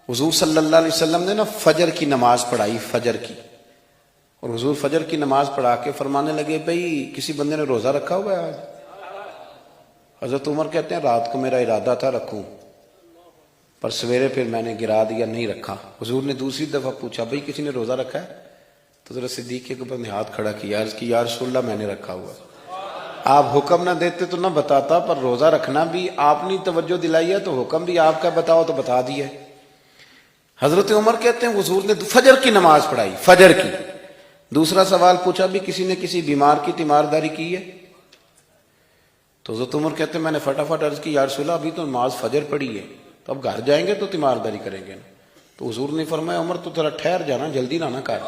حضور صلی اللہ علیہ وسلم نے نا فجر کی نماز پڑھائی، فجر کی، اور حضور فجر کی نماز پڑھا کے فرمانے لگے بھئی کسی بندے نے روزہ رکھا ہوا ہے آج؟ حضرت عمر کہتے ہیں رات کو میرا ارادہ تھا رکھوں، پر سویرے پھر میں نے گرا دیا، نہیں رکھا۔ حضور نے دوسری دفعہ پوچھا بھئی کسی نے روزہ رکھا ہے؟ تو حضرت صدیق کے اوپر نے ہاتھ کھڑا کیا، عرض کی یا رسول اللہ میں نے رکھا ہوا۔ آپ حکم نہ دیتے تو نہ بتاتا، پر روزہ رکھنا بھی آپ نے توجہ دلائی ہے تو حکم بھی آپ کا بتاؤ تو بتا دیا۔ حضرت عمر کہتے ہیں حضور نے فجر کی نماز پڑھائی، فجر کی۔ دوسرا سوال پوچھا بھی کسی نے کسی بیمار کی تیمارداری کی ہے؟ تو حضرت عمر کہتے ہیں میں نے فٹافٹ عرض کی یا رسول اللہ ابھی تو نماز فجر پڑھی ہے، تو اب گھر جائیں گے تو تیمارداری کریں گے نا۔ تو حضور نے فرمایا عمر تو ذرا ٹھہر جانا، جلدی نہ کر،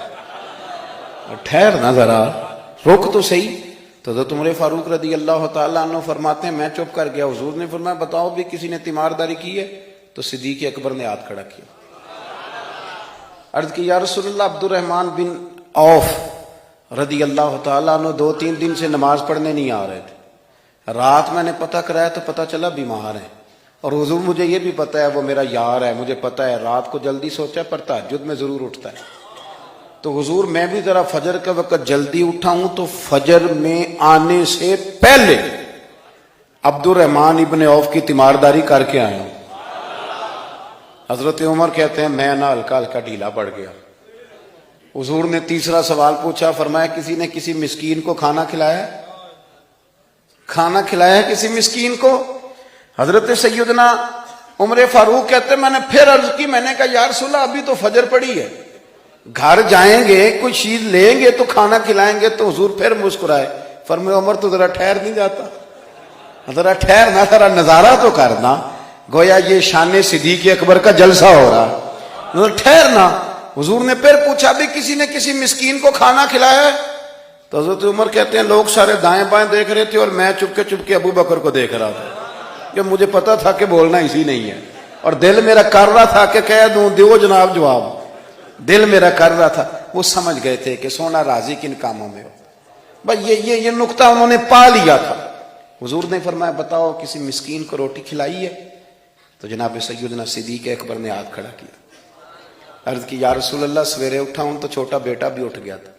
ٹھہر نہ، ذرا رک تو صحیح۔ تو حضرت عمر فاروق رضی اللہ تعالیٰ عنہ فرماتے ہیں میں چپ کر گیا، حضور نے فرمایا بتاؤ بھی کسی نے تیمارداری کی ہے؟ تو صدیق اکبر نے ہاتھ کھڑا کیا، عرض کی یا رسول اللہ عبد الرحمن بن عوف رضی اللہ تعالیٰ عنہ 2-3 دن سے نماز پڑھنے نہیں آ رہے تھے، رات میں نے پتہ کرایا تو پتہ چلا بیمار ہیں، اور حضور مجھے یہ بھی پتہ ہے وہ میرا یار ہے، مجھے پتہ ہے رات کو جلدی سوچا پر تہجد میں ضرور اٹھتا ہے، تو حضور میں بھی ذرا فجر کا وقت جلدی اٹھا ہوں تو فجر میں آنے سے پہلے عبد الرحمن ابن عوف کی تیمارداری کر کے آیا ہوں۔ حضرت عمر کہتے ہیں میں نا ہلکا ہلکا ڈھیلا پڑ گیا۔ حضور نے تیسرا سوال پوچھا، فرمایا کسی نے کسی مسکین کو کھانا کھلایا؟ کھانا کھلایا کسی مسکین کو؟ حضرت سیدنا عمر فاروق کہتے ہیں میں نے پھر عرض کی، میں نے کہا یا رسول اللہ ابھی تو فجر پڑی ہے، گھر جائیں گے کوئی چیز لیں گے تو کھانا کھلائیں گے، تو حضور پھر مسکرائے، فرمایا عمر تو ذرا ٹھہر نہیں جاتا، ذرا ٹھہر نہ، ذرا نظارہ تو کرنا، گویا یہ شان صدیق اکبر کا جلسہ ہو رہا، ٹھہرنا۔ حضور نے پھر پوچھا بھی کسی نے کسی مسکین کو کھانا کھلایا ہے؟ تو حضرت عمر کہتے ہیں لوگ سارے دائیں بائیں دیکھ رہے تھے اور میں چپ کے ابو بکر کو دیکھ رہا تھا، کہ مجھے پتا تھا کہ بولنا اسی نہیں ہے، اور دل میرا کر رہا تھا کہ کہہ دوں دیو جناب جواب، دل میرا کر رہا تھا۔ وہ سمجھ گئے تھے کہ سونا راضی کن کاموں میں ہو، بس یہ نقطہ انہوں نے پا لیا تھا۔ حضور نے فرمایا بتاؤ کسی مسکین کو روٹی کھلائی ہے؟ تو جناب سیدنا صدیق اکبر نے ہاتھ کھڑا کیا، عرض کی یا رسول اللہ سویرے اٹھا ہوں تو چھوٹا بیٹا بھی اٹھ گیا تھا،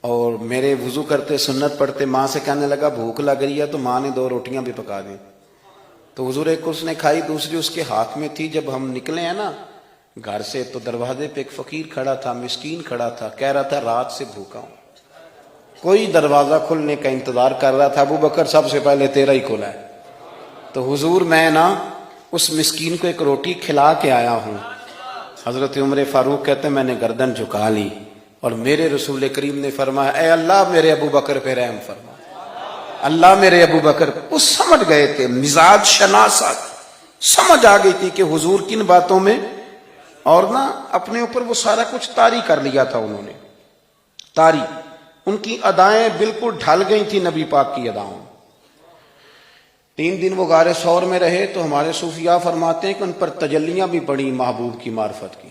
اور میرے وضو کرتے سنت پڑھتے ماں سے کہنے لگا بھوک لگ رہی ہے، تو ماں نے 2 روٹیاں بھی پکا دی، تو حضور ایک اس نے کھائی دوسری اس کے ہاتھ میں تھی۔ جب ہم نکلے ہیں نا گھر سے تو دروازے پہ ایک فقیر کھڑا تھا، مسکین کھڑا تھا، کہہ رہا تھا رات سے بھوکا ہوں، کوئی دروازہ کھلنے کا انتظار کر رہا تھا، ابو بکر سب سے پہلے تیرا ہی کھلا ہے۔ تو حضور میں نا اس مسکین کو ایک روٹی کھلا کے آیا ہوں۔ حضرت عمر فاروق کہتے ہیں میں نے گردن جھکا لی، اور میرے رسول کریم نے فرمایا اے اللہ میرے ابو بکر پہ رحم فرما، اللہ میرے ابو بکر۔ وہ سمجھ گئے تھے، مزاج شناست سمجھ آ گئی تھی کہ حضور کن باتوں میں، اور نا اپنے اوپر وہ سارا کچھ طاری کر لیا تھا انہوں نے، طاری، ان کی ادائیں بالکل ڈھل گئی تھی نبی پاک کی اداؤں۔ 3 دن وہ غار ثور میں رہے تو ہمارے صوفیاء فرماتے ہیں کہ ان پر تجلیاں بھی پڑی محبوب کی معرفت کی۔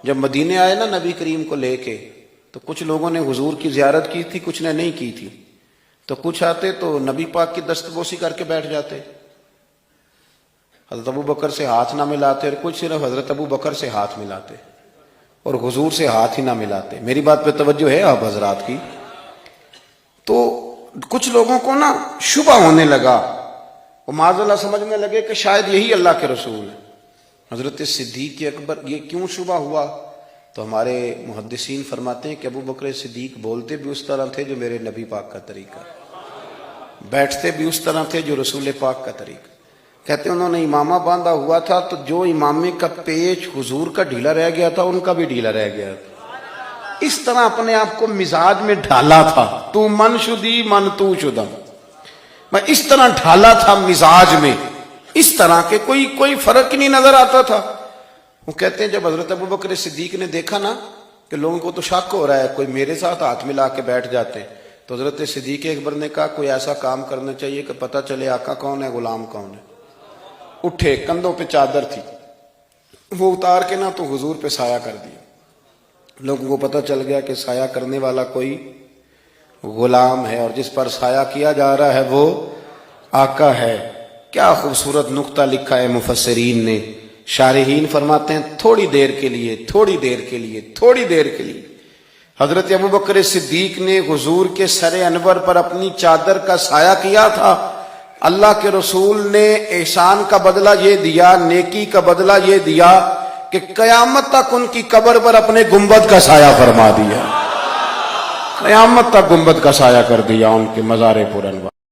جب مدینے آئے نا نبی کریم کو لے کے، تو کچھ لوگوں نے حضور کی زیارت کی تھی، کچھ نے نہیں کی تھی، تو کچھ آتے تو نبی پاک کی دستبوسی کر کے بیٹھ جاتے، حضرت ابو بکر سے ہاتھ نہ ملاتے، اور کچھ صرف حضرت ابو بکر سے ہاتھ ملاتے اور حضور سے ہاتھ ہی نہ ملاتے۔ میری بات پہ توجہ ہے آپ حضرات کی؟ تو کچھ لوگوں کو نا شبہ ہونے لگا، وہ معاذ اللہ سمجھنے لگے کہ شاید یہی اللہ کے رسول ہے۔ حضرت صدیق اکبر یہ کیوں شبہ ہوا؟ تو ہمارے محدثین فرماتے ہیں کہ ابو بکر صدیق بولتے بھی اس طرح تھے جو میرے نبی پاک کا طریقہ، بیٹھتے بھی اس طرح تھے جو رسول پاک کا طریقہ۔ کہتے ہیں انہوں نے امامہ باندھا ہوا تھا تو جو امامے کا پیچ حضور کا ڈھیلا رہ گیا تھا ان کا بھی ڈھیلا رہ گیا تھا، اس طرح اپنے آپ کو مزاج میں ڈھالا تھا، تو من شدی من تو شدم، میں اس طرح ڈھالا تھا مزاج میں، اس طرح کہ کوئی فرق ہی نہیں نظر آتا تھا۔ وہ کہتے ہیں جب حضرت ابو بکر صدیق نے دیکھا نا کہ لوگوں کو تو شک ہو رہا ہے، کوئی میرے ساتھ ہاتھ ملا کے بیٹھ جاتے، تو حضرت صدیق اکبر نے کہا کوئی ایسا کام کرنا چاہیے کہ پتہ چلے آقا کون ہے غلام کون ہے۔ اٹھے، کندھوں پہ چادر تھی، وہ اتار کے نہ تو حضور پہ سایہ کر دیا، لوگوں کو پتہ چل گیا کہ سایہ کرنے والا کوئی غلام ہے، اور جس پر سایہ کیا جا رہا ہے وہ آقا ہے۔ کیا خوبصورت نقطہ لکھا ہے مفسرین نے شارحین فرماتے ہیں تھوڑی دیر کے لیے، تھوڑی دیر کے لیے، تھوڑی دیر کے لیے حضرت ابوبکر صدیق نے حضور کے سر انور پر اپنی چادر کا سایہ کیا تھا۔ اللہ کے رسول نے احسان کا بدلہ یہ دیا، نیکی کا بدلہ یہ دیا کہ قیامت تک ان کی قبر پر اپنے گنبد کا سایہ فرما دیا، قیامت تک گنبد کا سایہ کر دیا ان کے مزار پر انور۔